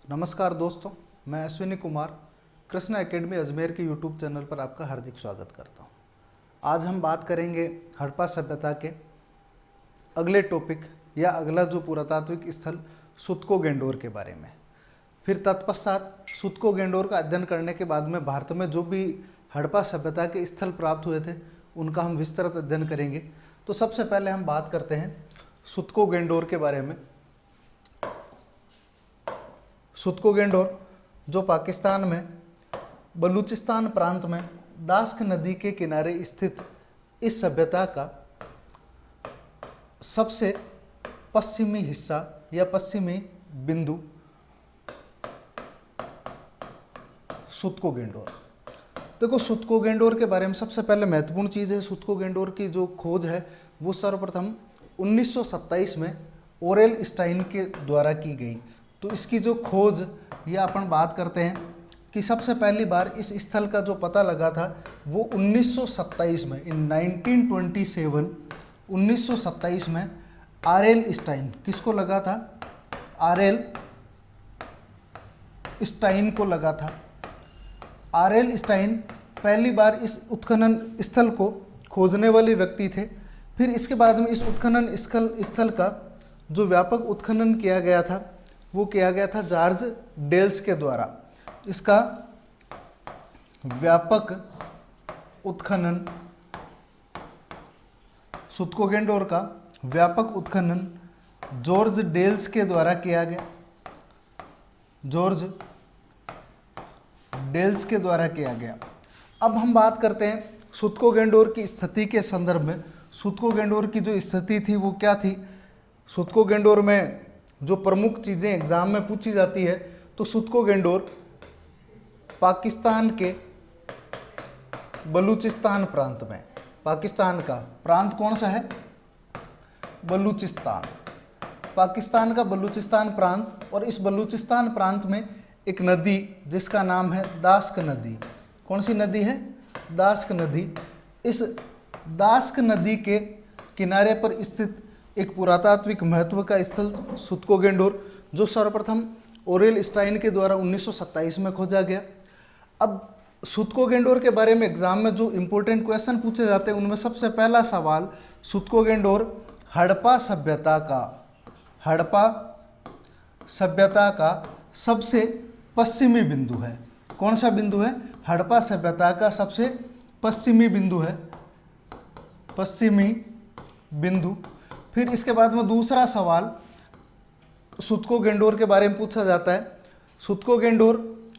नमस्कार दोस्तों, मैं अश्विनी कुमार कृष्ण एकेडमी अजमेर के यूट्यूब चैनल पर आपका हार्दिक स्वागत करता हूं। आज हम बात करेंगे हड़प्पा सभ्यता के अगले टॉपिक या अगला जो पुरातात्विक स्थल सुतको गेंडोर के बारे में। फिर तत्पश्चात सुतको गेंडोर का अध्ययन करने के बाद में भारत में जो भी हड़प्पा सभ्यता के स्थल प्राप्त हुए थे उनका हम विस्तृत अध्ययन करेंगे। तो सबसे पहले हम बात करते हैं सुतको गेंडोर के बारे में। सुतको गेंडोर जो पाकिस्तान में बलूचिस्तान प्रांत में दास्क नदी के किनारे स्थित इस सभ्यता का सबसे पश्चिमी हिस्सा या पश्चिमी बिंदु सुतको गेंडोर। देखो, सुतको गेंडोर के बारे में सबसे पहले महत्वपूर्ण चीज़ है, सुतको गेंडोर की जो खोज है वो सर्वप्रथम 1927 में ओरेल स्टाइन के द्वारा की गई। तो इसकी जो खोज या अपन बात करते हैं कि सबसे पहली बार इस स्थल का जो पता लगा था वो 1927 में, इन 1927 में आरेल स्टाइन, किसको लगा था? आरेल स्टाइन को लगा था। आरेल स्टाइन पहली बार इस उत्खनन स्थल को खोजने वाले व्यक्ति थे। फिर इसके बाद में इस उत्खनन स्थल का जो व्यापक उत्खनन किया गया था वो किया गया था जॉर्ज डेल्स के द्वारा। इसका व्यापक उत्खनन, सुतको गेंडोर का व्यापक उत्खनन जॉर्ज डेल्स के द्वारा किया गया। जॉर्ज डेल्स के द्वारा किया गया। अब हम बात करते हैं सुतको गेंडोर की स्थिति के संदर्भ में। सुतको गेंडोर की जो स्थिति थी वो क्या थी? सुतको गेंडोर में जो प्रमुख चीज़ें एग्जाम में पूछी जाती है, तो सुतको गेंडोर पाकिस्तान के बलूचिस्तान प्रांत में, पाकिस्तान का प्रांत कौन सा है? बलूचिस्तान, पाकिस्तान का बलूचिस्तान प्रांत। और इस बलूचिस्तान प्रांत में एक नदी जिसका नाम है दास्क नदी। कौन सी नदी है? दास्क नदी। इस दास्क नदी के किनारे पर स्थित एक पुरातात्विक महत्व का स्थल सुतको गेंडोर, जो सर्वप्रथम ओरेल स्टाइन के द्वारा 1927 में खोजा गया। अब सुतको गेंडोर के बारे में एग्जाम में जो इम्पोर्टेंट क्वेश्चन पूछे जाते हैं उनमें सबसे पहला सवाल सुतको गेंडोर हड़प्पा सभ्यता का सबसे पश्चिमी बिंदु है। कौन सा बिंदु है? हड़प्पा सभ्यता का सबसे पश्चिमी बिंदु है, पश्चिमी बिंदु। फिर इसके बाद में दूसरा सवाल सुतको गेंडोर के बारे में पूछा जाता है। सुतको गेंडोर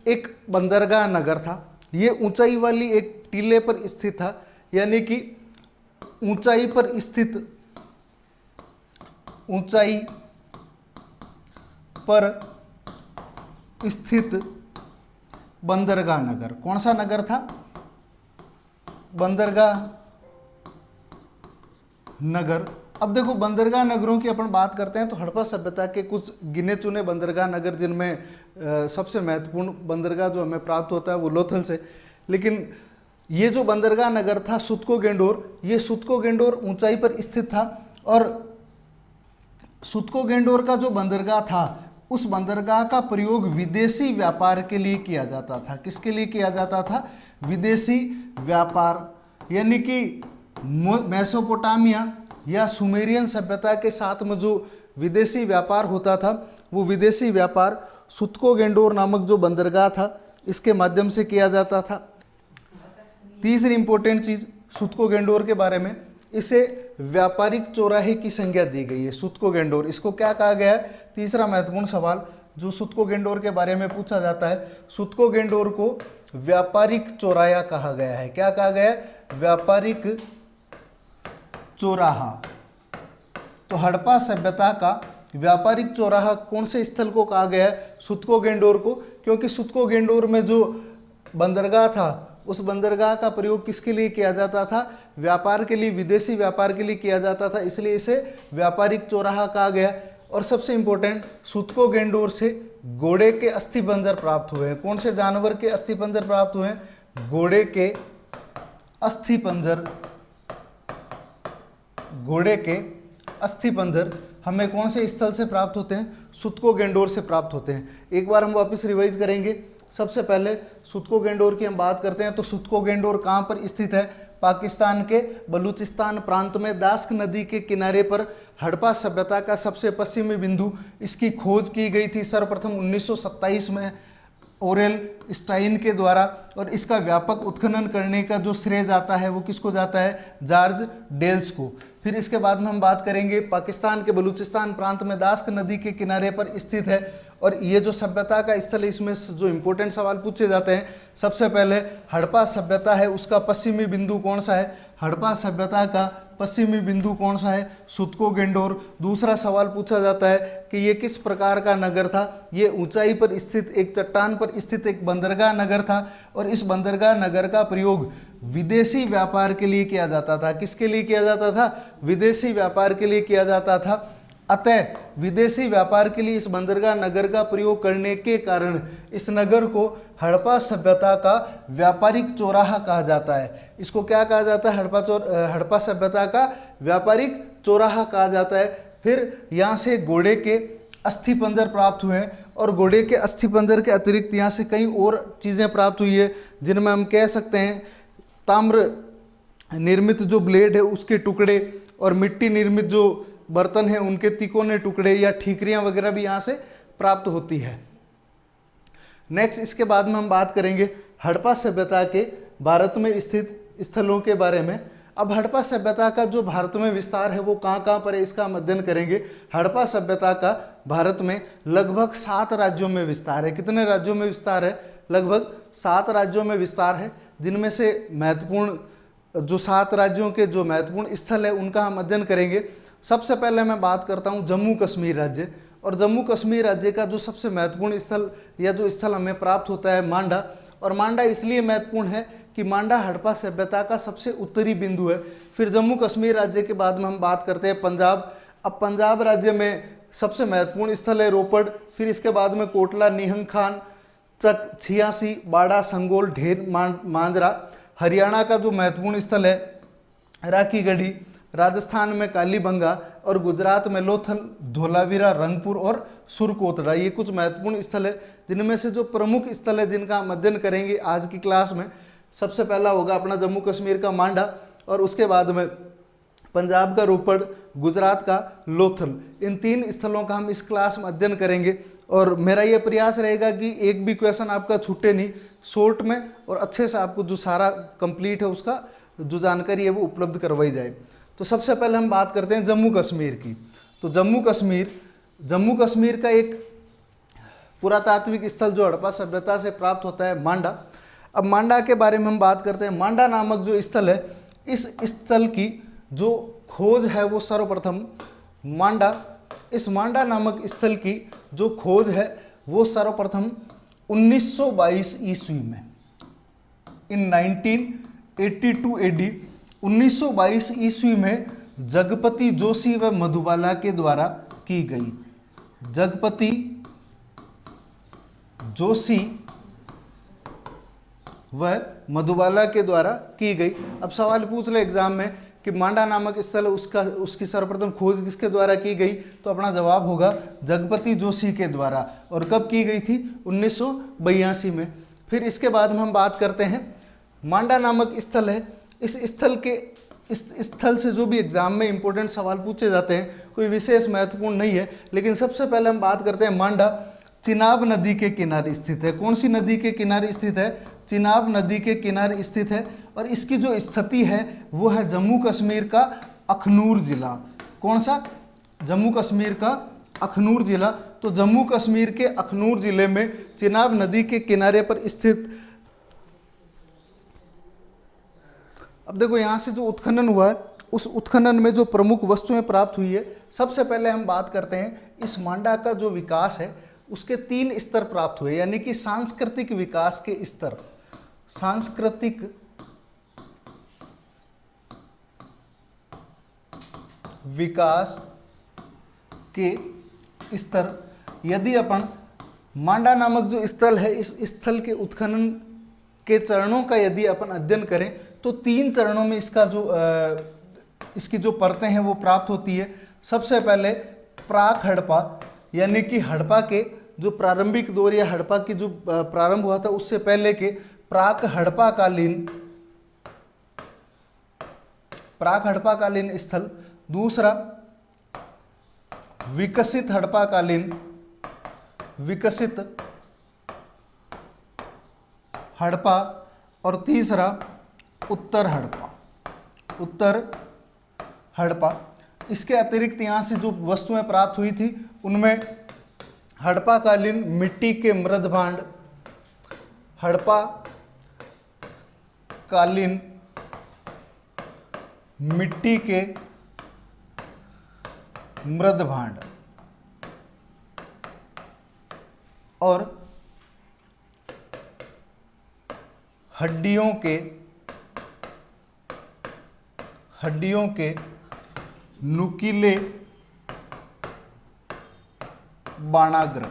एक बंदरगाह नगर था। ये ऊंचाई वाली एक टीले पर स्थित था, यानी कि ऊंचाई पर स्थित बंदरगाह नगर। कौन सा नगर था? बंदरगाह नगर। अब देखो, बंदरगाह नगरों की अपन बात करते हैं तो हड़प्पा सभ्यता के कुछ गिने चुने बंदरगाह नगर, जिनमें सबसे महत्वपूर्ण बंदरगाह जो हमें प्राप्त होता है वो लोथल से। लेकिन ये जो बंदरगाह नगर था सुतको गेंडोर, ये सुतको गेंडोर ऊंचाई पर स्थित था। और सुतको गेंडोर का जो बंदरगाह था उस बंदरगाह का प्रयोग विदेशी व्यापार के लिए किया जाता था। किसके लिए किया जाता था? विदेशी व्यापार, यानी कि मेसोपोटामिया या सुमेरियन सभ्यता के साथ में जो विदेशी व्यापार होता था वो विदेशी व्यापार सुतको गेंडोर नामक जो बंदरगाह था इसके माध्यम से किया जाता था। तीसरी इंपॉर्टेंट चीज सुतको गेंडोर के बारे में, इसे व्यापारिक चौराहे की संज्ञा दी गई है। सुतको गेंडोर, इसको क्या कहा गया है? तीसरा महत्वपूर्ण सवाल जो सुतको गेंडोर के बारे में पूछा जाता है, सुतको गेंडोर को व्यापारिक चौराहा कहा गया है। क्या कहा गया है? व्यापारिक चौराहा। तो हड़प्पा सभ्यता का व्यापारिक चौराहा कौन से स्थल को कहा गया है? सुतको गेंडोर को, क्योंकि सुतको गेंडोर में जो बंदरगाह था उस बंदरगाह का प्रयोग किसके लिए किया जाता था? व्यापार के लिए, विदेशी व्यापार के लिए किया जाता था, इसलिए इसे व्यापारिक चौराहा कहा गया। और सबसे इंपॉर्टेंट, सुतको गेंडोर से घोड़े के अस्थिपंजर प्राप्त हुए हैं। कौन से जानवर के अस्थिपंजर प्राप्त हुए हैं? घोड़े के अस्थिपंजर। घोड़े के अस्थिपंजर हमें कौन से स्थल से प्राप्त होते हैं? सुतको गेंडोर से प्राप्त होते हैं। एक बार हम वापस रिवाइज करेंगे। सबसे पहले सुतको गेंडोर की हम बात करते हैं तो सुतको गेंडोर कहाँ पर स्थित है? पाकिस्तान के बलूचिस्तान प्रांत में दास्क नदी के किनारे पर हड़प्पा सभ्यता का सबसे पश्चिमी बिंदु। इसकी खोज की गई थी सर्वप्रथम 1927 में ओरेल स्टाइन के द्वारा, और इसका व्यापक उत्खनन करने का जो श्रेय जाता है वो किसको जाता है? जॉर्ज डेल्स को। फिर इसके बाद में हम बात करेंगे पाकिस्तान के बलूचिस्तान प्रांत में दास्क नदी के किनारे पर स्थित है, और ये जो सभ्यता का स्थल है इसमें जो इंपॉर्टेंट सवाल पूछे जाते हैं, सबसे पहले हड़प्पा सभ्यता है उसका पश्चिमी बिंदु कौन सा है? हड़प्पा सभ्यता का पश्चिमी बिंदु कौन सा है? सुतको गेंडोर। दूसरा सवाल पूछा जाता है कि ये किस प्रकार का नगर था? ये ऊंचाई पर स्थित एक चट्टान पर स्थित एक बंदरगाह नगर था, और इस बंदरगाह नगर का प्रयोग विदेशी व्यापार के लिए किया जाता था। किसके लिए किया जाता था? विदेशी व्यापार के लिए किया जाता था। अतः विदेशी व्यापार के लिए इस बंदरगाह नगर का प्रयोग करने के कारण इस नगर को हड़प्पा सभ्यता का व्यापारिक चौराहा कहा जाता है। इसको क्या कहा जाता है? हड़प्पा सभ्यता का व्यापारिक चौराहा कहा जाता है। फिर यहाँ से घोड़े के अस्थि पंजर प्राप्त हुए हैं, और घोड़े के अस्थि पंजर के अतिरिक्त यहाँ से कई और चीज़ें प्राप्त हुई है, जिनमें हम कह सकते हैं ताम्र निर्मित जो ब्लेड है उसके टुकड़े, और मिट्टी निर्मित जो बर्तन है उनके तिकोने टुकड़े या ठीकरियां वगैरह भी यहाँ से प्राप्त होती है। नेक्स्ट इसके बाद में हम बात करेंगे हड़प्पा सभ्यता के भारत में स्थित स्थलों के बारे में। अब हड़प्पा सभ्यता का जो भारत में विस्तार है वो कहाँ कहाँ पर है इसका हम अध्ययन करेंगे। हड़प्पा सभ्यता का भारत में लगभग 7 राज्यों में विस्तार है। कितने राज्यों में विस्तार है? लगभग 7 राज्यों में विस्तार है, जिनमें से महत्वपूर्ण जो 7 राज्यों के जो महत्वपूर्ण स्थल है उनका हम अध्ययन करेंगे। सबसे पहले मैं बात करता हूं जम्मू कश्मीर राज्य, और जम्मू कश्मीर राज्य का जो सबसे महत्वपूर्ण स्थल या जो स्थल हमें प्राप्त होता है मांडा, और मांडा इसलिए महत्वपूर्ण है कि मांडा हड़प्पा सभ्यता का सबसे उत्तरी बिंदु है। फिर जम्मू कश्मीर राज्य के बाद में हम बात करते हैं पंजाब। अब पंजाब राज्य में सबसे महत्वपूर्ण स्थल है रोपड़, फिर इसके बाद में कोटला, नीहंग खान, चक, छियासी, बाड़ा, संगोल, ढेर, मांजरा। हरियाणा का जो महत्वपूर्ण स्थल है राखीगढ़ी, राजस्थान में कालीबंगा, और गुजरात में लोथल, धोलावीरा, रंगपुर और सुरकोटड़ा। ये कुछ महत्वपूर्ण स्थल है, जिनमें से जो प्रमुख स्थल है जिनका हम अध्ययन करेंगे आज की क्लास में, सबसे पहला होगा अपना जम्मू कश्मीर का मांडा, और उसके बाद में पंजाब का रोपड़, गुजरात का लोथल। इन 3 स्थलों का हम इस क्लास में अध्ययन करेंगे, और मेरा ये प्रयास रहेगा कि एक भी क्वेश्चन आपका छूटे नहीं, शॉर्ट में और अच्छे से आपको जो सारा कंप्लीट है उसका जो जानकारी है वो उपलब्ध करवाई जाए। तो सबसे पहले हम बात करते हैं जम्मू कश्मीर की। तो जम्मू कश्मीर का एक पुरातात्विक स्थल जो हड़प्पा सभ्यता से प्राप्त होता है मांडा। अब मांडा के बारे में हम बात करते हैं। मांडा नामक जो स्थल है, इस स्थल की जो खोज है वो सर्वप्रथम इस मांडा नामक स्थल की जो खोज है वो सर्वप्रथम 1922 ईस्वी में, इन 1982 एडी 1922 ईस्वी में जगपति जोशी व मधुबाला के द्वारा की गई। जगपति जोशी व मधुबाला के द्वारा की गई। अब सवाल पूछ ले एग्जाम में कि मांडा नामक स्थल उसकी सर्वप्रथम खोज किसके द्वारा की गई, तो अपना जवाब होगा जगपति जोशी के द्वारा। और कब की गई थी? 1982 में। फिर इसके बाद हम बात करते हैं मांडा नामक स्थल है, इस स्थल से जो भी एग्जाम में इंपॉर्टेंट सवाल पूछे जाते हैं, कोई विशेष महत्वपूर्ण नहीं है, लेकिन सबसे पहले हम बात करते हैं मांडा चिनाब नदी के किनारे स्थित है। कौन सी नदी के किनारे स्थित है? चिनाब नदी के किनारे स्थित है, और इसकी जो स्थिति है वो है जम्मू कश्मीर का अखनूर जिला। कौन सा? जम्मू कश्मीर का अखनूर जिला। तो जम्मू कश्मीर के अखनूर जिले में चिनाब नदी के किनारे पर स्थित। अब देखो यहाँ से जो उत्खनन हुआ है, उस उत्खनन में जो प्रमुख वस्तुएं प्राप्त हुई है, सबसे पहले हम बात करते हैं इस मांडा का जो विकास है उसके 3 स्तर प्राप्त हुए, यानी कि सांस्कृतिक विकास के स्तर। सांस्कृतिक विकास के स्तर। यदि अपन मांडा नामक जो स्थल है, इस स्थल के उत्खनन के चरणों का यदि अपन अध्ययन करें तो 3 चरणों में इसकी जो परतें हैं वो प्राप्त होती है। सबसे पहले प्राक हड़प्पा, यानी कि हड़प्पा के जो प्रारंभिक दौर या हड़प्पा की जो प्रारंभ हुआ था उससे पहले के प्राक हड़प्पाकालीन स्थल। दूसरा विकसित हड़प्पा और तीसरा उत्तर हड़प्पा। इसके अतिरिक्त यहाँ से जो वस्तुएं प्राप्त हुई थी उनमें हड़प्पाकालीन मिट्टी के मृदभांड, हड़प्पाकालीन मिट्टी के मृदभांड और हड्डियों के नुकीले बाणाग्र।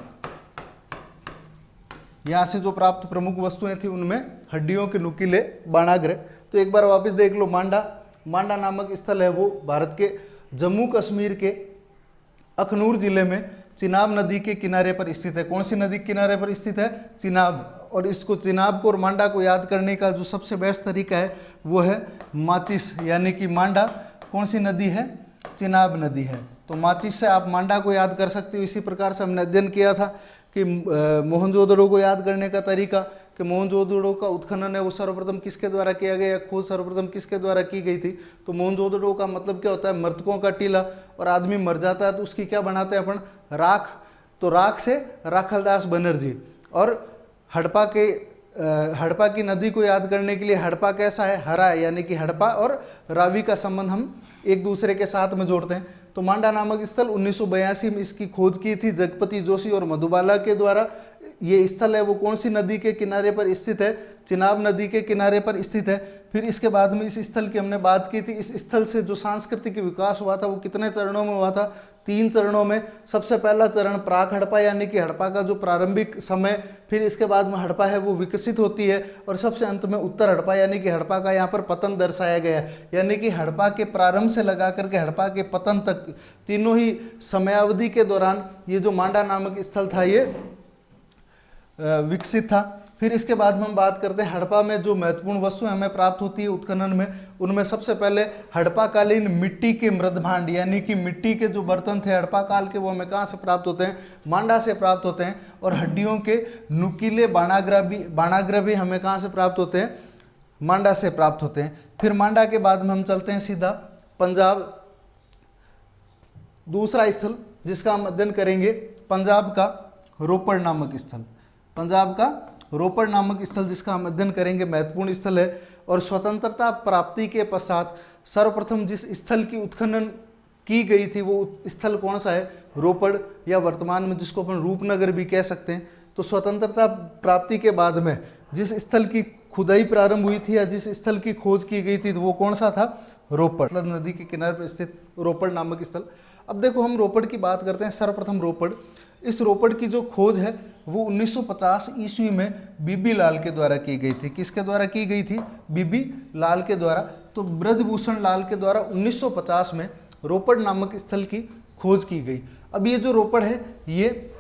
यहां से जो प्राप्त प्रमुख वस्तुएं थी उनमें हड्डियों के नुकीले बाणाग्र। तो एक बार वापस देख लो, मांडा नामक स्थल है वो भारत के जम्मू कश्मीर के अखनूर जिले में चिनाब नदी के किनारे पर स्थित है। कौन सी नदी के किनारे पर स्थित है? चिनाब। और इसको चिनाब को और मांडा को याद करने का जो सबसे बेस्ट तरीका है वो है माचिस, यानी कि मांडा कौन सी नदी है? चिनाब नदी है। तो माचिस से आप मांडा को याद कर सकते हो। इसी प्रकार से हमने अध्ययन किया था कि मोहनजोदड़ो को याद करने का तरीका, कि मोहनजोदड़ो का उत्खनन है वो सर्वप्रथम किसके द्वारा किया गया, या खोज सर्वप्रथम किसके द्वारा की गई थी? तो मोहनजोदड़ो का मतलब क्या होता है? मृतकों का टीला। और आदमी मर जाता है तो उसकी क्या बनाते हैं अपन? राख। तो राख से राखलदास बनर्जी। और हड़प्पा की नदी को याद करने के लिए हड़प्पा कैसा है? हरा है, यानी कि हड़प्पा और रावी का संबंध हम एक दूसरे के साथ में जोड़ते हैं। तो मांडा नामक स्थल 1982 में इसकी खोज की थी जगपति जोशी और मधुबाला के द्वारा। ये स्थल है वो कौन सी नदी के किनारे पर स्थित है? चिनाब नदी के किनारे पर स्थित है। फिर इसके बाद में इस स्थल की हमने बात की थी। इस स्थल से जो सांस्कृतिक विकास हुआ था वो कितने चरणों में हुआ था? 3 चरणों में। सबसे पहला चरण प्राक हड़प्पा, यानी कि हड़प्पा का जो प्रारंभिक समय, फिर इसके बाद में हड़प्पा है वो विकसित होती है, और सबसे अंत में उत्तर हड़प्पा, यानी कि हड़प्पा का यहाँ पर पतन दर्शाया गया है। यानी कि हड़प्पा के प्रारंभ से लगा करके हड़प्पा के पतन तक तीनों ही समयावधि के दौरान ये जो मांडा नामक स्थल था ये विकसित था। फिर इसके बाद में हम बात करते हैं हड़प्पा में जो महत्वपूर्ण वस्तुएं हमें प्राप्त होती है उत्खनन में। उनमें सबसे पहले हड़प्पाकालीन मिट्टी के मृदभांड, यानी कि मिट्टी के जो बर्तन थे हड़प्पा काल के, वो हमें कहाँ से प्राप्त होते हैं? मांडा से प्राप्त होते हैं। और हड्डियों के नुकीले बाणाग्र भी हमें कहाँ से प्राप्त होते हैं? मांडा से प्राप्त होते हैं। फिर मांडा के बाद में हम चलते हैं सीधा पंजाब। दूसरा स्थल जिसका हम अध्ययन करेंगे पंजाब का रोपड़ नामक स्थल। पंजाब का रोपड़ नामक स्थल जिसका हम अध्ययन करेंगे, महत्वपूर्ण स्थल है। और स्वतंत्रता प्राप्ति के पश्चात सर्वप्रथम जिस स्थल की उत्खनन की गई थी वो स्थल कौन सा है? रोपड़, या वर्तमान में जिसको अपन रूपनगर भी कह सकते हैं। तो स्वतंत्रता प्राप्ति के बाद में जिस स्थल की खुदाई प्रारंभ हुई थी या जिस स्थल की खोज की गई थी वो कौन सा था? रोपड़, नदी के किनारे पर स्थित रोपड़ नामक स्थल। अब देखो हम रोपड़ की बात करते हैं। सर्वप्रथम रोपड़, इस रोपड़ की जो खोज है वो 1950 ईस्वी में बीबी लाल के द्वारा की गई थी। किसके द्वारा की गई थी? बीबी लाल के द्वारा। तो ब्रजभूषण लाल के द्वारा 1950 में रोपड़ नामक स्थल की खोज की गई। अब ये जो रोपड़ है ये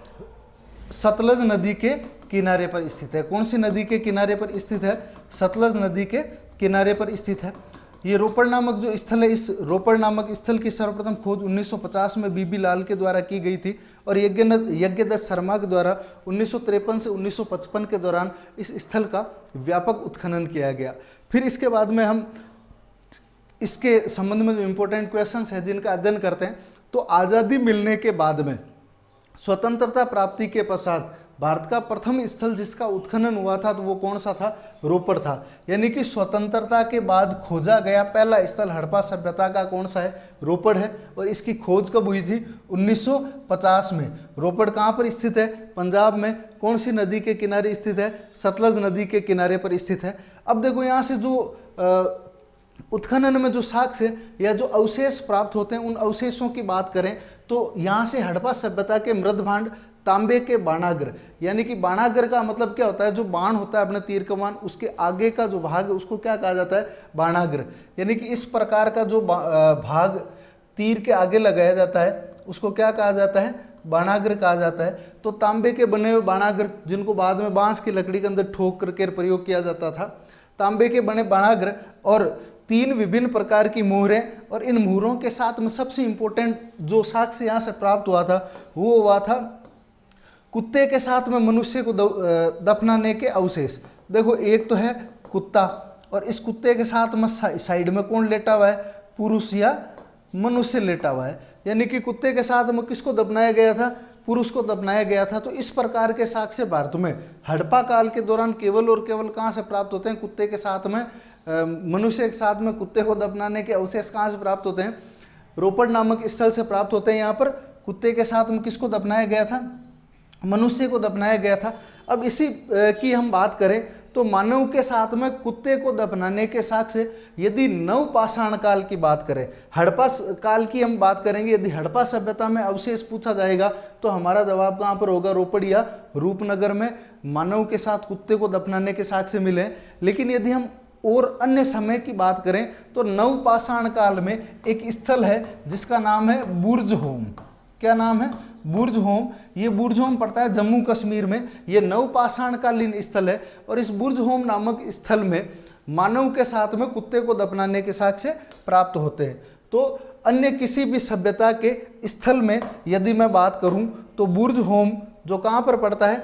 सतलज नदी के किनारे पर स्थित है। कौन सी नदी के किनारे पर स्थित है? सतलज नदी के किनारे पर स्थित है। ये रोपड़ नामक जो स्थल है, इस रोपड़ नामक स्थल की सर्वप्रथम खोज 1950 में बीबी लाल के द्वारा की गई थी। और यज्ञदत्त शर्मा के द्वारा 1953 से 1955 के दौरान इस स्थल का व्यापक उत्खनन किया गया। फिर इसके बाद में हम इसके संबंध में जो इम्पोर्टेंट क्वेश्चंस हैं जिनका अध्ययन करते हैं, तो आज़ादी मिलने के बाद में स्वतंत्रता प्राप्ति के पश्चात भारत का प्रथम स्थल जिसका उत्खनन हुआ था तो वो कौन सा था? रोपड़ था। यानी कि स्वतंत्रता के बाद खोजा गया पहला स्थल हड़प्पा सभ्यता का कौन सा है? रोपड़ है। और इसकी खोज कब हुई थी? 1950 में। रोपड़ कहाँ पर स्थित है? पंजाब में। कौन सी नदी के किनारे स्थित है? सतलज नदी के किनारे पर स्थित है। अब देखो यहाँ से जो उत्खनन में जो साक्ष्य या जो अवशेष प्राप्त होते हैं उन अवशेषों की बात करें तो यहाँ से हड़प्पा सभ्यता के मृदभांड, तांबे के बाणाग्र, यानी कि बाणाग्र का मतलब क्या होता है? जो बाण होता है अपने तीर कमान, उसके आगे का जो भाग है उसको क्या कहा जाता है? बाणाग्र। यानी कि इस प्रकार का जो भाग तीर के आगे लगाया जाता है उसको क्या कहा जाता है? बाणाग्र कहा जाता है। तो तांबे के बने हुए बाणाग्र, जिनको बाद में बांस की लकड़ी के अंदर ठोक करके प्रयोग किया जाता था, तांबे के बने बाणाग्र और 3 विभिन्न प्रकार की मोहरें, और इन मोहरों के साथ में सबसे इंपॉर्टेंट जो साक्ष्य यहाँ से प्राप्त हुआ था वो हुआ था कुत्ते के साथ में मनुष्य को दफनाने के अवशेष। देखो एक तो है कुत्ता, और इस कुत्ते के साथ में साइड में कौन लेटा हुआ है, पुरुष या मनुष्य लेटा हुआ है, यानी कि कुत्ते के साथ में किसको दफनाया गया था, पुरुष को दफनाया गया था। तो इस प्रकार के साक्ष्य भारत में हड़प्पा काल के दौरान केवल और केवल कहाँ से प्राप्त होते हैं, कुत्ते के साथ में मनुष्य के साथ में कुत्ते को दफनाने के अवशेष कहाँ से प्राप्त होते हैं, रोपड़ नामक स्थल से प्राप्त होते हैं। यहाँ पर कुत्ते के साथ में किसको दफनाया गया था, मनुष्य को दफनाया गया था। अब इसी की हम बात करें तो मानव के साथ में कुत्ते को दफनाने के साक्ष्य यदि नवपाषाण काल की बात करें, हड़प्पा काल की हम बात करेंगे, यदि हड़प्पा सभ्यता में अवशेष पूछा जाएगा तो हमारा जवाब कहाँ पर होगा, रोपड़ या रूपनगर में मानव के साथ कुत्ते को दफनाने के साक्ष्य मिले। लेकिन यदि हम और अन्य समय की बात करें तो नवपाषाण काल में एक स्थल है जिसका नाम है बुर्जहोम। क्या नाम है, बुर्जहोम। ये बुर्जहोम पड़ता है जम्मू कश्मीर में, ये नवपाषाण कालीन स्थल है। और इस बुर्जहोम नामक स्थल में मानव के साथ में कुत्ते को दफनाने के साक्ष्य प्राप्त होते हैं। तो अन्य किसी भी सभ्यता के स्थल में यदि मैं बात करूं तो बुर्जहोम जो कहाँ पर पड़ता है,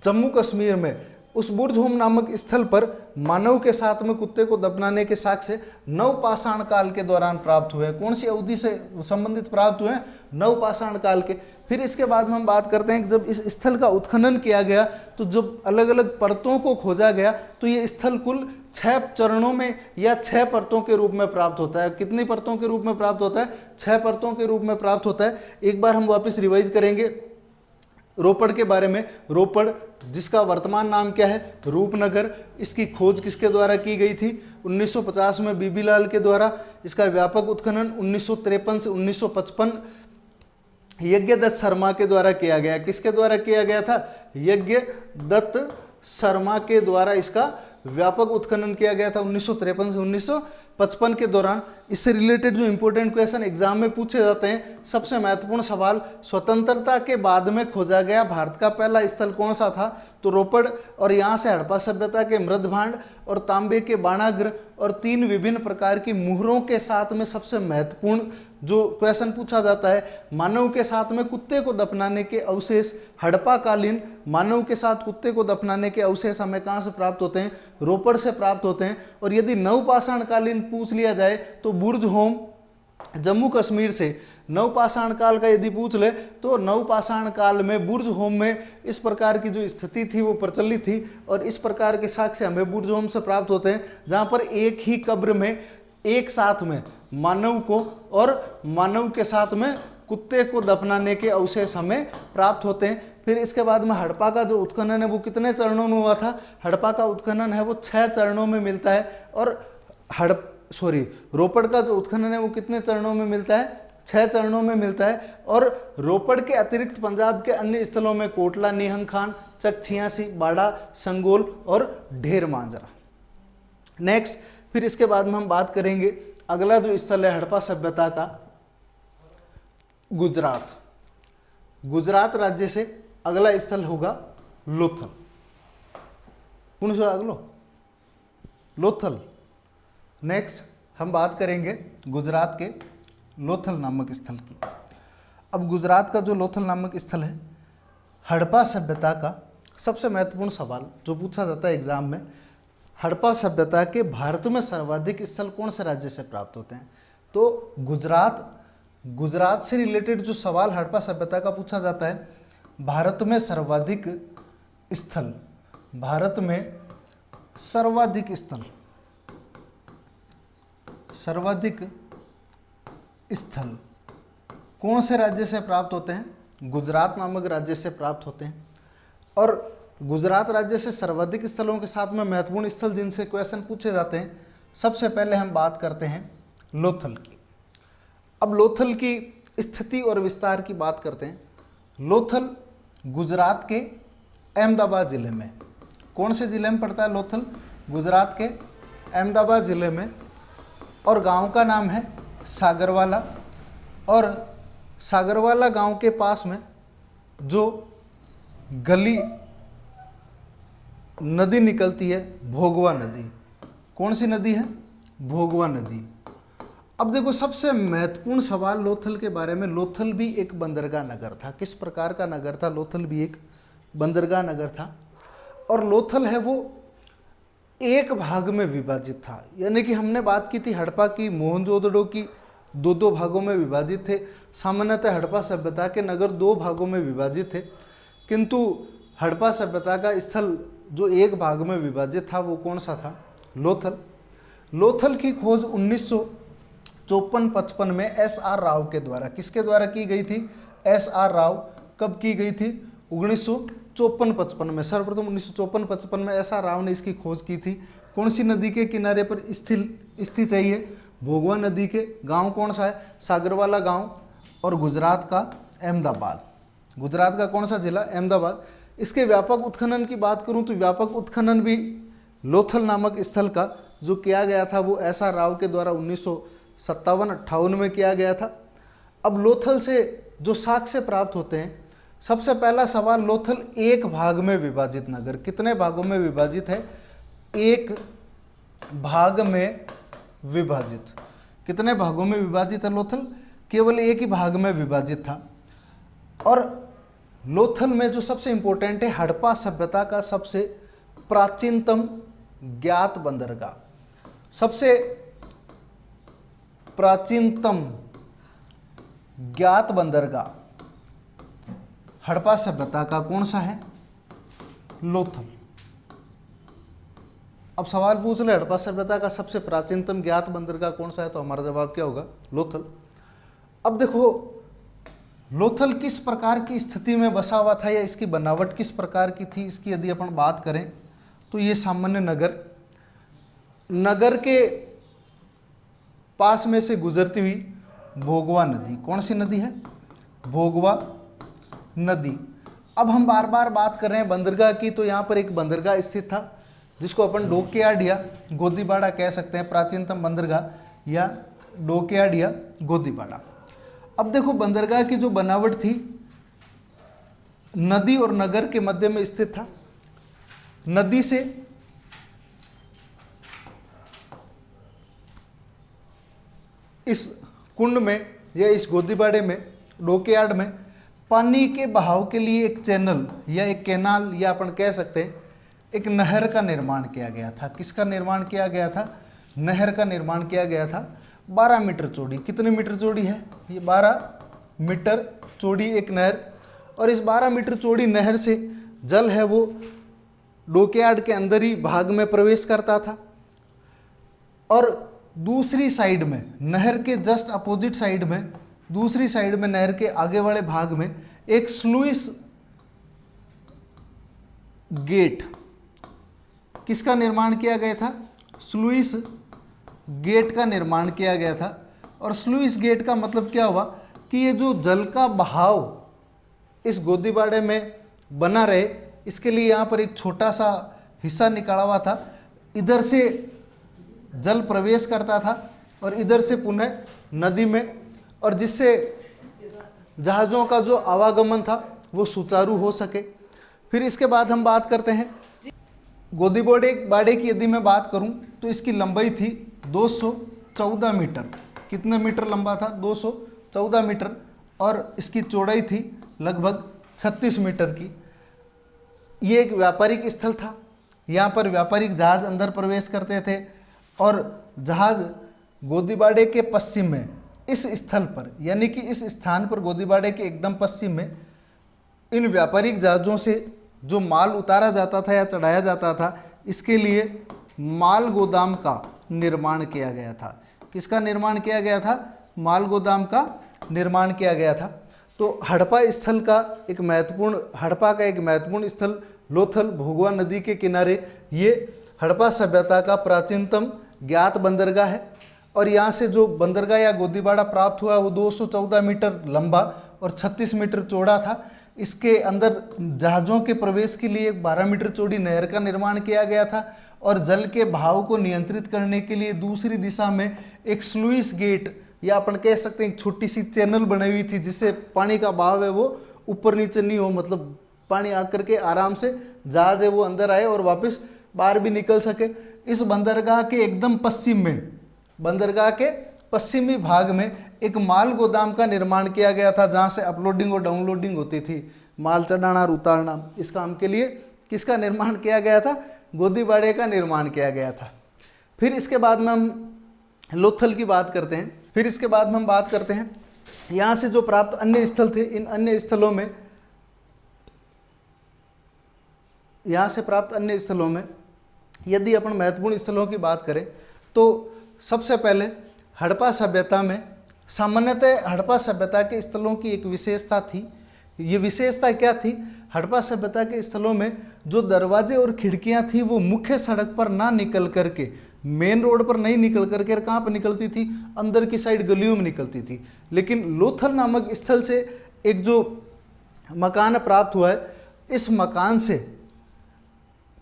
जम्मू कश्मीर में, उस बुर्जहोम नामक स्थल पर मानव के साथ में कुत्ते को दफनाने के साक्ष्य नवपाषाण काल के दौरान प्राप्त हुए। कौन सी अवधि से संबंधित प्राप्त हुए, नवपाषाण काल के। फिर इसके बाद में हम बात करते हैं कि जब इस स्थल का उत्खनन किया गया तो जब अलग अलग परतों को खोजा गया तो ये स्थल कुल 6 चरणों में या 6 परतों के रूप में प्राप्त होता है। कितनी परतों के रूप में प्राप्त होता है, 6 परतों के रूप में प्राप्त होता है। एक बार हम वापस रिवाइज करेंगे रोपड़ के बारे में। रोपड़ जिसका वर्तमान नाम क्या है, रूपनगर, इसकी खोज किसके द्वारा की गई थी, 1950 में बीबीलाल के द्वारा। इसका व्यापक उत्खनन 1953 से 1955 यज्ञदत्त शर्मा के द्वारा किया गया। किसके द्वारा किया गया था, यज्ञदत्त शर्मा के द्वारा इसका व्यापक उत्खनन किया गया था 1953 से 1955 के दौरान। इससे रिलेटेड जो इंपॉर्टेंट क्वेश्चन एग्जाम में पूछे जाते हैं, सबसे महत्वपूर्ण सवाल, स्वतंत्रता के बाद में खोजा गया भारत का पहला स्थल कौन सा था, तो रोपड़। और यहाँ से हड़प्पा सभ्यता के मृद भांड और तांबे के बाणाग्र और 3 विभिन्न प्रकार की मुहरों के साथ में सबसे महत्वपूर्ण जो क्वेश्चन पूछा जाता है, मानव के साथ में कुत्ते को दफनाने के अवशेष, हड़प्पा कालीन मानव के साथ कुत्ते को दफनाने के अवशेष हमें कहाँ से प्राप्त होते हैं, रोपड़ से प्राप्त होते हैं। और यदि नवपाषाण कालीन पूछ लिया जाए तो बुर्जहोम जम्मू कश्मीर से। नवपाषाण काल का यदि पूछ ले तो नवपाषाण काल में बुर्जहोम में इस प्रकार की जो स्थिति थी वो प्रचलित थी, और इस प्रकार के साक्ष्य हमें बुर्जहोम से प्राप्त होते हैं, जहाँ पर एक ही कब्र में एक साथ में मानव को और मानव के साथ में कुत्ते को दफनाने के अवशेष हमें प्राप्त होते हैं। फिर इसके बाद में हड़प्पा का जो उत्खनन है वो कितने चरणों में हुआ था, हड़प्पा का उत्खनन है वो 6 चरणों में मिलता है। और रोपड़ का जो उत्खनन है वो कितने चरणों में मिलता है, 6 चरणों में मिलता है। और रोपड़ के अतिरिक्त पंजाब के अन्य स्थलों में कोटला, नीहंग खान, चक 86, बाड़ा, संगोल और ढेर मांजरा। नेक्स्ट, फिर इसके बाद में हम बात करेंगे अगला जो स्थल है हड़प्पा सभ्यता का, गुजरात। गुजरात राज्य से अगला स्थल होगा लोथल। कौन सा अगलो, लोथल। नेक्स्ट हम बात करेंगे गुजरात के लोथल नामक स्थल की। अब गुजरात का जो लोथल नामक स्थल है, हड़प्पा सभ्यता का सबसे महत्वपूर्ण सवाल जो पूछा जाता है एग्जाम में, हड़प्पा सभ्यता के भारत में सर्वाधिक स्थल कौन से राज्य से प्राप्त होते हैं, तो गुजरात से रिलेटेड जो सवाल हड़प्पा सभ्यता का पूछा जाता है, भारत में सर्वाधिक स्थल, भारत में सर्वाधिक स्थल, सर्वाधिक स्थल कौन से राज्य से प्राप्त होते हैं, गुजरात नामक राज्य से प्राप्त होते हैं। और गुजरात राज्य से सर्वाधिक स्थलों के साथ में महत्वपूर्ण स्थल जिनसे क्वेश्चन पूछे जाते हैं, सबसे पहले हम बात करते हैं लोथल की। अब लोथल की स्थिति और विस्तार की बात करते हैं। लोथल गुजरात के अहमदाबाद जिले में, कौन से जिले में पड़ता है लोथल, गुजरात के अहमदाबाद जिले में। और गांव का नाम है सागरवाला। और सागरवाला गांव के पास में जो गली नदी निकलती है, भोगवा नदी। कौन सी नदी है? भोगवा नदी। अब देखो सबसे महत्वपूर्ण सवाल लोथल के बारे में, लोथल भी एक बंदरगाह नगर था। किस प्रकार का नगर था? लोथल भी एक बंदरगाह नगर था। और लोथल है वो एक भाग में विभाजित था, यानी कि हमने बात की थी हड़प्पा की, मोहनजोदड़ो की, दो दो भागों में विभाजित थे। सामान्यतः हड़प्पा सभ्यता के नगर दो भागों में विभाजित थे, किंतु हड़प्पा सभ्यता का स्थल जो एक भाग में विभाजित था वो कौन सा था? लोथल। लोथल की खोज 1954-55 में एस.आर. राव के द्वारा, किसके द्वारा की गई थी? एस.आर. राव। कब की गई थी? 1954-55 में। सर्वप्रथम 1954-55 में एस.आर. राव ने इसकी खोज की थी। कौन सी नदी के किनारे पर स्थित है ये? भोगवा नदी के। गांव कौन सा है? सागरवाला गांव। और गुजरात का अहमदाबाद। गुजरात का कौन सा जिला? अहमदाबाद। इसके व्यापक उत्खनन की बात करूं तो व्यापक उत्खनन भी लोथल नामक स्थल का जो किया गया था वो एस.आर. राव के द्वारा 1957-58 में किया गया था। अब लोथल से जो साक्ष्य प्राप्त होते हैं, सबसे पहला सवाल, लोथल एक भाग में विभाजित नगर। कितने भागों में विभाजित है? एक भाग में विभाजित। कितने भागों में विभाजित है लोथल? केवल एक ही भाग में विभाजित था। और लोथल में जो सबसे इंपॉर्टेंट है, हड़प्पा सभ्यता का सबसे प्राचीनतम ज्ञात बंदरगाह, सबसे प्राचीनतम ज्ञात बंदरगाह हड़प्पा सभ्यता का कौन सा है? लोथल। अब सवाल पूछ ले हड़प्पा सभ्यता का सबसे प्राचीनतम ज्ञात बंदरगाह कौन सा है, तो हमारा जवाब क्या होगा? लोथल। अब देखो लोथल किस प्रकार की स्थिति में बसा हुआ था या इसकी बनावट किस प्रकार की थी, इसकी यदि अपन बात करें तो ये सामान्य नगर के पास में से गुजरती हुई भोगवा नदी। कौन सी नदी है? भोगवा नदी। अब हम बार बार बात कर रहे हैं बंदरगाह की, तो यहाँ पर एक बंदरगाह स्थित था जिसको अपन डॉकयार्ड या गोदीबाड़ा कह सकते हैं, प्राचीनतम बंदरगाह या डॉकयार्ड या गोदीबाड़ा। अब देखो बंदरगाह की जो बनावट थी, नदी और नगर के मध्य में स्थित था। नदी से इस कुंड में या इस गोदीबाड़े में, डॉकयार्ड में, पानी के बहाव के लिए एक चैनल या एक कैनाल या अपन कह सकते हैं एक नहर का निर्माण किया गया था। किसका निर्माण किया गया था? नहर का निर्माण किया गया था। 12 मीटर चौड़ी। कितने मीटर चौड़ी है? ये 12 मीटर चौड़ी एक नहर। और इस 12 मीटर चौड़ी नहर से जल है वो डॉकयार्ड के अंदर ही भाग में प्रवेश करता था। और दूसरी साइड में, नहर के जस्ट अपोजिट साइड में, दूसरी साइड में नहर के आगे वाले भाग में एक स्लुइस गेट, किसका निर्माण किया गया था? स्लुइस गेट का निर्माण किया गया था। और स्लुइस गेट का मतलब क्या हुआ कि ये जो जल का बहाव इस गोदीबाड़े में बना रहे, इसके लिए यहाँ पर एक छोटा सा हिस्सा निकाला हुआ था। इधर से जल प्रवेश करता था और इधर से पुनः नदी में, और जिससे जहाज़ों का जो आवागमन था वो सुचारू हो सके। फिर इसके बाद हम बात करते हैं गोदीबाड़े की। यदि मैं बात करूं तो इसकी लंबाई थी 214 मीटर। कितने मीटर लंबा था? 214 मीटर। और इसकी चौड़ाई थी लगभग 36 मीटर की। ये एक व्यापारिक स्थल था। यहाँ पर व्यापारिक जहाज़ अंदर प्रवेश करते थे और जहाज़ गोदीबाड़े के पश्चिम में इस स्थल पर, यानी कि इस स्थान पर गोदीबाड़े के एकदम पश्चिम में इन व्यापारिक जहाज़ों से जो माल उतारा जाता था या चढ़ाया जाता था, इसके लिए माल गोदाम का निर्माण किया गया था। किसका निर्माण किया गया था? माल गोदाम का निर्माण किया गया था। तो हड़प्पा का एक महत्वपूर्ण स्थल लोथल, भोगवा नदी के किनारे, ये हड़प्पा सभ्यता का प्राचीनतम ज्ञात बंदरगाह है। और यहाँ से जो बंदरगाह या गोदीबाड़ा प्राप्त हुआ वो 214 मीटर लंबा और 36 मीटर चौड़ा था। इसके अंदर जहाज़ों के प्रवेश के लिए 12 मीटर चौड़ी नहर का निर्माण किया गया था और जल के बहाव को नियंत्रित करने के लिए दूसरी दिशा में एक स्लुइस गेट या अपन कह सकते हैं एक छोटी सी चैनल बनाई हुई थी, जिससे पानी का बहाव है वो ऊपर नीचे नहीं हो, मतलब पानी आकर के आराम से जहाज है वो अंदर आए और वापस बाहर भी निकल सके। इस बंदरगाह के एकदम पश्चिम में, बंदरगाह के पश्चिमी भाग में एक माल गोदाम का निर्माण किया गया था, जहाँ से अपलोडिंग और डाउनलोडिंग होती थी, माल चढ़ाना और उतारना। इस काम के लिए किसका निर्माण किया गया था? गोदीबाड़े का निर्माण किया गया था। फिर इसके बाद में हम लोथल की बात करते हैं। फिर इसके बाद में हम बात करते हैं यहाँ से जो प्राप्त अन्य स्थल थे, इन अन्य स्थलों में, यहाँ से प्राप्त अन्य स्थलों में यदि अपन महत्वपूर्ण स्थलों की बात करें तो सबसे पहले हड़प्पा सभ्यता में, सामान्यतः हड़प्पा सभ्यता के स्थलों की एक विशेषता थी। ये विशेषता क्या थी? हड़प्पा सभ्यता के स्थलों में जो दरवाजे और खिड़कियां थी वो मुख्य सड़क पर ना निकल करके, मेन रोड पर नहीं निकल करके कहाँ पर निकलती थी? अंदर की साइड गलियों में निकलती थी। लेकिन लोथल नामक स्थल से एक जो मकान प्राप्त हुआ है, इस मकान से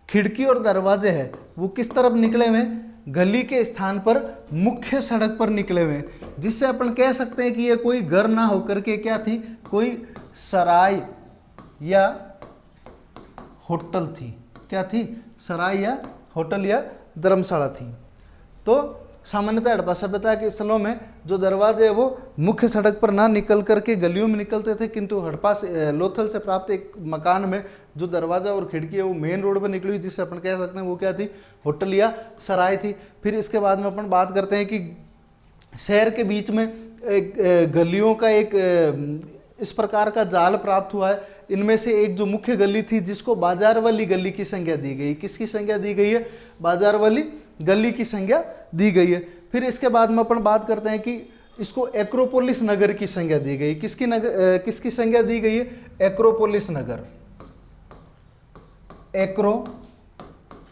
खिड़की और दरवाजे हैं वो किस तरफ निकले हुए? गली के स्थान पर मुख्य सड़क पर निकले हुए, जिससे अपन कह सकते हैं कि ये कोई घर ना होकर के क्या थी? कोई सराय या होटल थी। क्या थी? सराय या होटल या धर्मशाला थी। तो सामान्यतः हड़प्पा सभ्यता के स्थलों में जो दरवाजे हैं वो मुख्य सड़क पर ना निकल करके गलियों में निकलते थे, किंतु हड़प्पा से लोथल से प्राप्त एक मकान में जो दरवाजा और खिड़की है वो मेन रोड पर निकली हुई, जिससे अपन कह सकते हैं वो क्या थी? होटल या सराय थी। फिर इसके बाद में अपन बात करते हैं कि शहर के बीच में एक गलियों का एक इस प्रकार का जाल प्राप्त हुआ है। इनमें से एक जो मुख्य गली थी जिसको बाजार वाली गली की संज्ञा दी गई। किसकी संज्ञा दी गई है? बाजार वाली गली की संज्ञा दी गई है। फिर इसके बाद में अपन बात करते हैं कि इसको एक्रोपोलिस नगर की संज्ञा दी गई। किसकी संज्ञा दी गई है? एक्रोपोलिस नगर। एक्रोपोलिस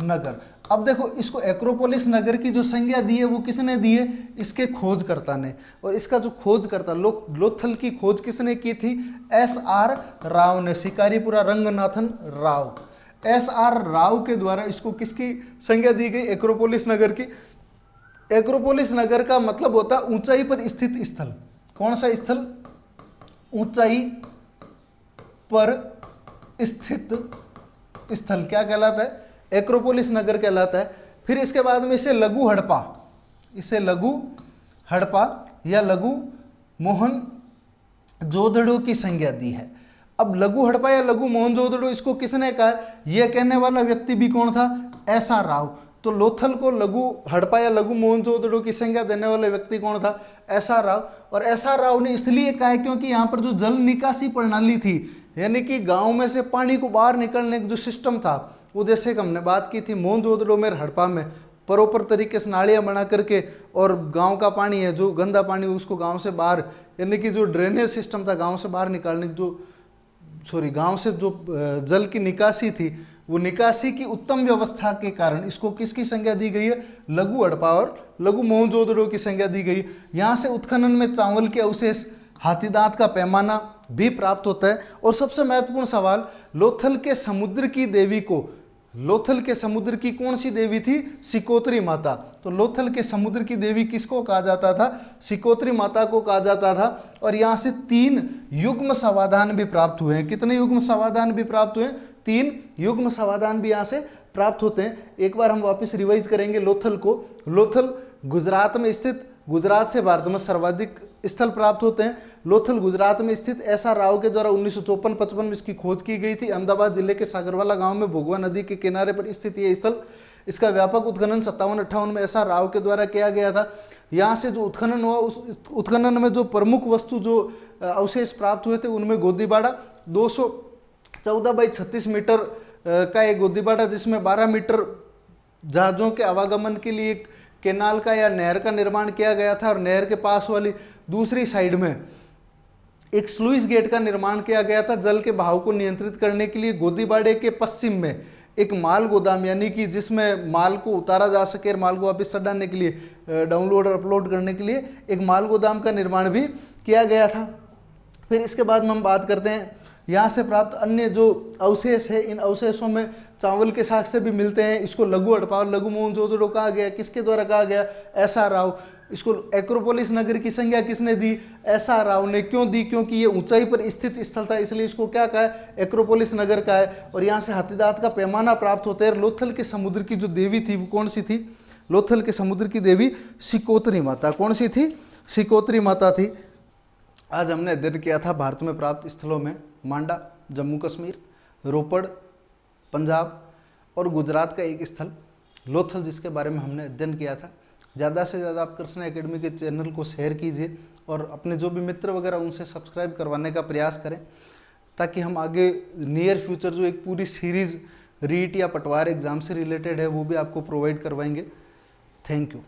नगर। अब देखो, इसको एक्रोपोलिस नगर की जो संज्ञा दी है वो किसने दी है? इसके खोजकर्ता ने। और इसका जो खोजकर्ता, लोथल की खोज किसने की थी? SR राव ने, शिकारीपुरा रंगनाथन राव। SR राव के द्वारा इसको किसकी संज्ञा दी गई? एक्रोपोलिस नगर की। एक्रोपोलिस नगर का मतलब होता है ऊंचाई पर स्थित स्थल। कौन सा स्थल? ऊंचाई पर स्थित स्थल क्या कहलाता है? एक्रोपोलिस नगर कहलाता है। फिर इसके बाद में इसे लघु हड़प्पा, इसे लघु हड़प्पा या लघु मोहनजोदड़ो की संज्ञा दी है। अब लघु हड़प्पा या लघु मोहनजोदड़ो इसको किसने कहा? यह कहने वाला व्यक्ति भी कौन था? SR राव। तो लोथल को लघु हड़प्पा या लघु मोहनजोदड़ो की संज्ञा देने वाला व्यक्ति कौन था? SR राव। और SR राव ने इसलिए कहा है क्योंकि यहाँ पर जो जल निकासी प्रणाली थी, यानी कि गांव में से पानी को बाहर निकलने का जो सिस्टम था, वो जैसे कि हमने बात की थी मोहनजोदड़ो में, हड़प्पा में प्रॉपर तरीके से नालियाँ बना करके, और गांव का पानी है जो गंदा पानी उसको गांव से बाहर, यानी कि जो ड्रेनेज सिस्टम था गांव से बाहर निकालने गांव से जो जल की निकासी थी, वो निकासी की उत्तम व्यवस्था के कारण इसको किसकी संज्ञा दी गई है? लघु हड़प्पा और लघु मोहनजोदड़ो की संज्ञा दी गई। यहाँ से उत्खनन में चावल के अवशेष, हाथीदांत का पैमाना भी प्राप्त होता है। और सबसे महत्वपूर्ण सवाल, लोथल के समुद्र की देवी को, लोथल के समुद्र की कौन सी देवी थी? सिकोत्री माता। तो लोथल के समुद्र की देवी किसको कहा जाता था? सिकोत्री माता को कहा जाता था। और यहाँ से 3 युग्म समाधान भी प्राप्त हुए हैं। कितने युग्म समाधान भी प्राप्त हुए? 3 युग्म समाधान भी यहाँ से प्राप्त होते हैं। एक बार हम वापस रिवाइज करेंगे लोथल को। लोथल गुजरात में स्थित, गुजरात से भारत में सर्वाधिक स्थल प्राप्त होते हैं। लोथल गुजरात में स्थित SR राव के द्वारा 1954-55 में इसकी खोज की गई थी। अहमदाबाद जिले के सागरवाला गांव में भोगवा नदी के किनारे पर स्थित ये स्थल, इसका व्यापक उत्खनन 57-58 में SR राव के द्वारा किया गया था। यहाँ से जो उत्खनन हुआ, उस उत्खनन में जो प्रमुख वस्तु जो अवशेष प्राप्त हुए थे उनमें गोदीबाड़ा 214 बाई 36 मीटर का एक गोदीबाड़ा, जिसमें 12 मीटर जहाज़ों के आवागमन के लिए एक केनाल का या नहर का निर्माण किया गया था। और नहर के पास वाली दूसरी साइड में एक स्लुइस गेट का निर्माण किया गया था जल के बहाव को नियंत्रित करने के लिए। गोदीबाड़े के पश्चिम में एक माल गोदाम, यानी कि जिसमें माल को उतारा जा सके और माल को वापस चढ़ाने के लिए, डाउनलोड और अपलोड करने के लिए एक माल गोदाम का निर्माण भी किया गया था। फिर इसके बाद में हम बात करते हैं यहाँ से प्राप्त अन्य जो अवशेष है। इन अवशेषों में चावल के साक्ष्य भी मिलते हैं। इसको लघु हड़प्पा और लघु मोहनजोदड़ो कहा गया। किसके द्वारा कहा गया? SR राव। इसको एक्रोपोलिस नगर की संज्ञा किसने दी? एसआर राव ने। क्यों दी? क्योंकि ये ऊंचाई पर स्थित स्थल था, इसलिए इसको क्या कहा है? एक्रोपोलिस नगर का है। और यहाँ से हाथीदांत का पैमाना प्राप्त होता है। लोथल के समुद्र की जो देवी थी वो कौन सी थी? लोथल के समुद्र की देवी सिकोत्री माता। कौन सी थी? सिकोत्री माता थी। आज हमने अध्ययन किया था भारत में प्राप्त स्थलों में मांडा जम्मू कश्मीर, रोपड़ पंजाब और गुजरात का एक स्थल लोथल, जिसके बारे में हमने अध्ययन किया था। ज़्यादा से ज़्यादा आप कृष्णा एकेडमी के चैनल को शेयर कीजिए और अपने जो भी मित्र वगैरह उनसे सब्सक्राइब करवाने का प्रयास करें, ताकि हम आगे नियर फ्यूचर जो एक पूरी सीरीज़ रीट या पटवार एग्ज़ाम से रिलेटेड है वो भी आपको प्रोवाइड करवाएंगे। Thank you.